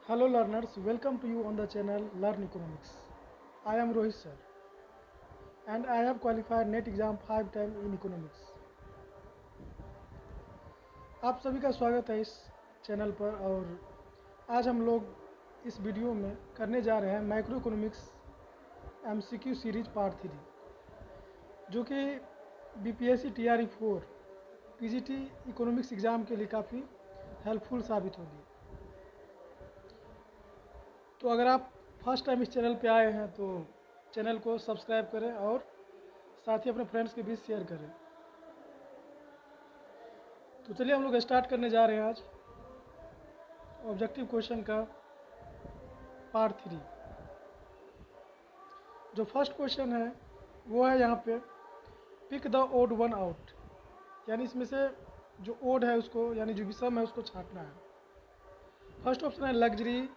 Hello learners, welcome to you on the channel Learn Economics. I am Rohit sir and I have qualified NET exam 5 time in economics. आप सभी का स्वागत है इस channel पर और आज हम लोग इस वीडियो में करने जा रहे हैं micro economics MCQ series part 3 जो कि BPSC TRE 4 PGT economics exam के लिए काफ़ी हेल्पफुल साबित होगी। तो अगर आप फर्स्ट टाइम इस चैनल पे आए हैं तो चैनल को सब्सक्राइब करें और साथ ही अपने फ्रेंड्स के बीच शेयर करें। तो चलिए हम लोग स्टार्ट करने जा रहे हैं आज ऑब्जेक्टिव क्वेश्चन का पार्ट 3। जो फर्स्ट क्वेश्चन है वो है यहाँ पे pick the odd one out, यानी इसमें से जो ओड है उसको यानी जो विषम है उसको छांटना है। फर्स्ट ऑप्शन है लग्जरी,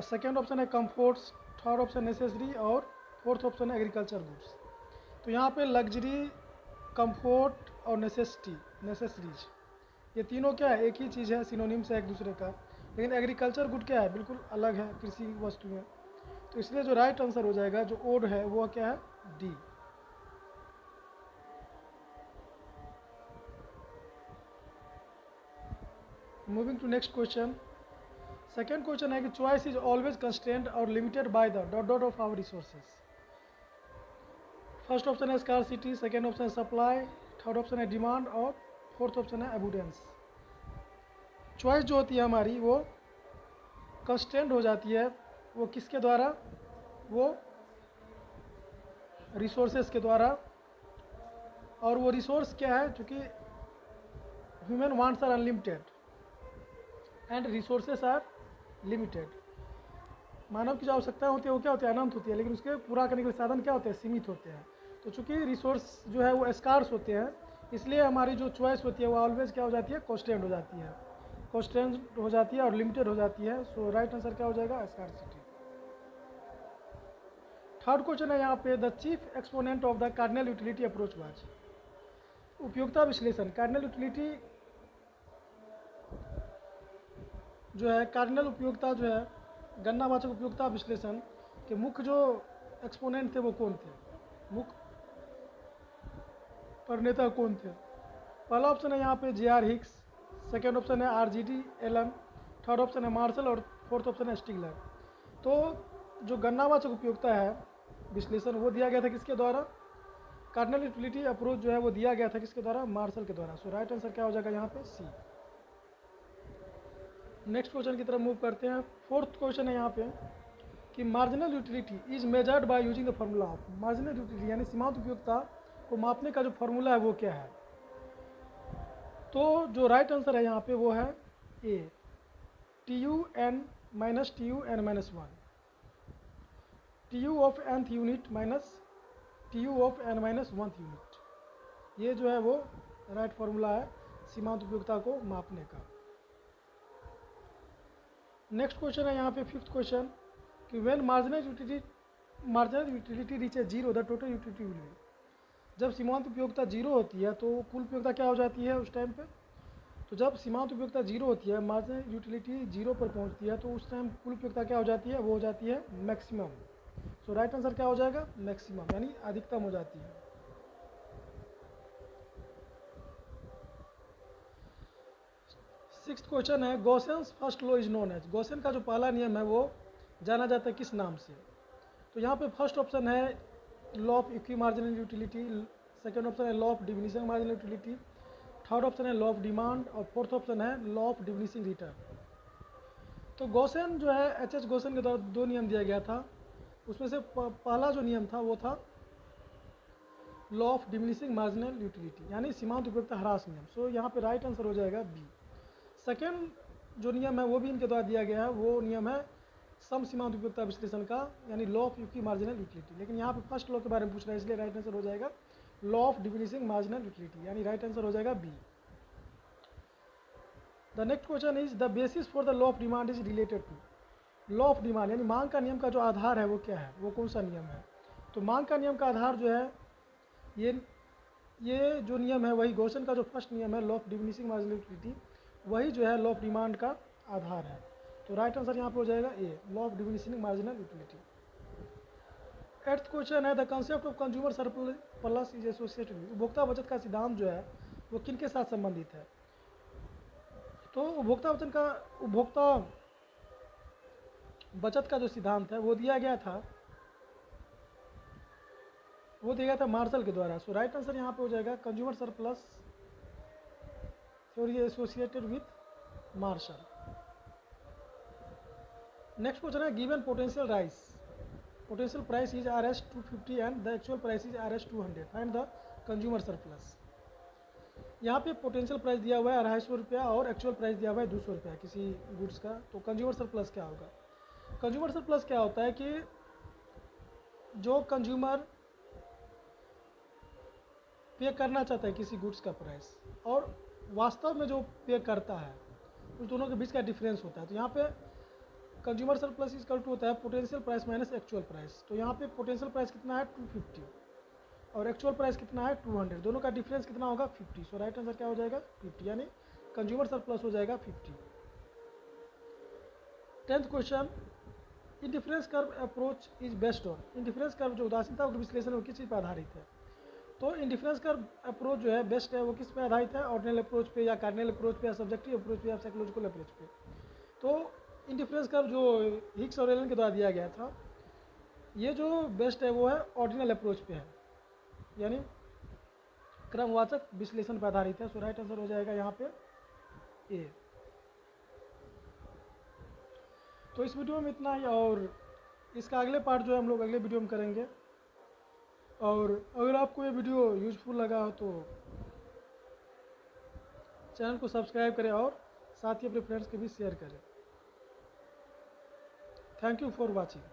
सेकेंड ऑप्शन है कंफर्ट्स, थर्ड ऑप्शन नेसेसरी और फोर्थ ऑप्शन है एग्रीकल्चर गुड्स। तो यहाँ पे लग्जरी, कंफर्ट और नेसेसरीज ये तीनों क्या है, एक ही चीज़ है, सिनोनिम्स है एक दूसरे का। लेकिन एग्रीकल्चर गुड क्या है, बिल्कुल अलग है, कृषि वस्तुएं। तो इसलिए जो राइट आंसर हो जाएगा जो ओड है वो क्या है, D. Moving to next question. Second question है कि चॉइस इज ऑलवेज कंस्ट्रेंट और limited by the dot dot of our resources. First option है स्कार्सिटी, सेकेंड ऑप्शन है सप्लाई, थर्ड ऑप्शन है डिमांड और फोर्थ ऑप्शन है अबुडेंस। चॉइस जो होती है हमारी वो कंस्ट्रेंट हो जाती है, वो किसके द्वारा, वो रिसोर्सेज के द्वारा। और वो रिसोर्स क्या है, चूँकि human wants are unlimited and resources are limited. मानव की जो आवश्यकता होती है वो क्या होती है, अनंत होती है, लेकिन उसके पूरा करने के लिए साधन क्या होते हैं, सीमित होते हैं। तो चूँकि रिसोर्स जो है वो स्कार्स होते हैं, इसलिए हमारी जो चॉइस होती है वो ऑलवेज क्या हो जाती है, कॉन्स्टेंट हो जाती है, कॉन्स्टेंट हो जाती है और लिमिटेड हो जाती है। सो राइट आंसर क्या हो जाएगा, स्कार्सिटी। थर्ड क्वेश्चन है यहाँ पे the chief exponent of the cardinal utility approach was. उपयोगिता विश्लेषण, कार्डिनल यूटिलिटी जो है, कार्डिनल उपयोगिता जो है, गणनावाचक उपयोगिता विश्लेषण के मुख्य जो एक्सपोनेंट थे वो कौन थे, मुख्य प्रणेता कौन थे। पहला ऑप्शन है यहाँ पे JR हिक्स, सेकेंड ऑप्शन है RGD एलन, थर्ड ऑप्शन है मार्शल और फोर्थ ऑप्शन है स्टिगलर। तो जो गणनावाचक उपयोगिता है विश्लेषण वो दिया गया था किसके द्वारा, कार्डिनल यूटिलिटी अप्रोच जो है वो दिया गया था किसके द्वारा, मार्शल के द्वारा। सो राइट आंसर क्या हो जाएगा यहाँ पे, सी। नेक्स्ट क्वेश्चन की तरफ मूव करते हैं। फोर्थ क्वेश्चन है यहाँ पे कि marginal utility is measured by using the formula of. Marginal utility यानी सीमांत उपयोगिता को मापने का जो फार्मूला है वो क्या है। तो जो राइट आंसर है यहाँ पे वो है ए, TU(n minus TU(n minus 1), TU of nth unit minus TU of n minus 1th unit. ये जो है वो राइट फार्मूला है सीमांत उपयोगिता को मापने का। नेक्स्ट क्वेश्चन है यहाँ पे फिफ्थ क्वेश्चन कि when marginal utility reaches zero the total utility will be. जब सीमांत उपयोगिता जीरो होती है तो कुल उपयोगिता क्या हो जाती है उस टाइम पे। तो जब सीमांत उपयोगिता जीरो होती है, मार्जिनल यूटिलिटी जीरो पर पहुंचती है, तो उस टाइम कुल उपयोगिता क्या हो जाती है, वो हो जाती है मैक्सिमम। सो राइट आंसर क्या हो जाएगा, मैक्सिमम, यानी अधिकतम हो जाती है। सिक्स्थ क्वेश्चन है Gossen's first law is known as. Gossen का जो पहला नियम है वो जाना जाता है किस नाम से। तो यहाँ पे फर्स्ट ऑप्शन है law of equi marginal utility, second option है law of diminishing marginal utility, third option है लॉ ऑफ डिमांड और फोर्थ ऑप्शन है लॉ ऑफ डिमिनिशिंग रिटर्न। तो गॉसेन जो है H.H. गॉसेन के द्वारा दो नियम दिया गया था, उसमें से पहला जो नियम था वो था law of diminishing marginal utility, यानी सीमांत उपयोगिता ह्रास नियम। सो यहाँ पे राइट आंसर हो जाएगा बी। सेकेंड जो नियम है वो भी इनके द्वारा दिया गया है, वो नियम है सम सीमांत उपयोगिता विश्लेषण का, यानी law of equi marginal utility. लेकिन यहाँ पे फर्स्ट लॉ के बारे में पूछ रहा है, इसलिए राइट आंसर हो जाएगा law of diminishing marginal utility, यानी राइट आंसर हो जाएगा B. The next question is the basis for the law of demand is related to. Law of demand यानी मांग का नियम का जो आधार है वो क्या है, वो कौन सा नियम है। तो मांग का नियम का आधार जो है ये जो नियम है वही गॉसियन का जो फर्स्ट नियम है law of diminishing marginal utility, वही जो है लॉ ऑफ डिमांड का आधार है। तो राइट आंसर यहाँ पे हो जाएगा A, law of diminishing marginal utility. 8th question है the concept of consumer surplus is associated with, उपभोक्ता बचत का सिद्धांत जो है वो किन के साथ संबंधित है। तो उपभोक्ता बचत का जो सिद्धांत है वो दिया गया था मार्शल के द्वारा। सो राइट आंसर यहाँ पे हो जाएगा consumer surplus theory associated with Marshall. Next question है given potential price is RS 250 and the actual price is RS 200, find the consumer surplus. यहाँ पे पोटेंशियल प्राइस दिया हुआ है 250 रुपया और एक्चुअल प्राइस दिया हुआ है 200 रुपया किसी गुड्स का। तो कंज्यूमर सरप्लस क्या होगा? कंज्यूमर सरप्लस क्या होता है कि जो कंज्यूमर पे करना चाहता है किसी गुड्स का प्राइस और वास्तव में जो पे करता है उस दोनों के बीच का डिफरेंस होता है। तो यहाँ पे कंज्यूमर सरप्लस इक्वल टू होता है potential price minus actual price. तो यहाँ पे पोटेंशियल प्राइस कितना है 250 और एक्चुअल प्राइस कितना है 200, दोनों का डिफरेंस कितना होगा 50। सो राइट आंसर क्या हो जाएगा 50, यानी कंज्यूमर सरप्लस हो जाएगा 50। 10th question indifference curve approach is based on, indifference curve जो उदासीनता विश्लेषण है वो किस चीज़ पर आधारित है। तो इंडिफरेंस कर्व अप्रोच जो है बेस्ट है वो किस पे आधारित है, ऑर्डिनल अप्रोच पे या कार्डिनल अप्रोच पे या सब्जेक्टिव अप्रोच पे या साइकोलॉजिकल अप्रोच पे। तो इंडिफरेंस कर्व जो हिग्स और एलन के द्वारा दिया गया था ये जो बेस्ट है वो है ऑर्डिनल अप्रोच पे है, यानी क्रमवाचक विश्लेषण पर आधारित है। सो राइट आंसर हो जाएगा यहाँ पे ए। तो इस वीडियो में इतना ही और इसका अगले पार्ट जो है हम लोग अगले वीडियो में करेंगे। और अगर आपको ये वीडियो यूजफुल लगा हो तो चैनल को सब्सक्राइब करें और साथ ही अपने फ्रेंड्स के भी शेयर करें। Thank you for watching.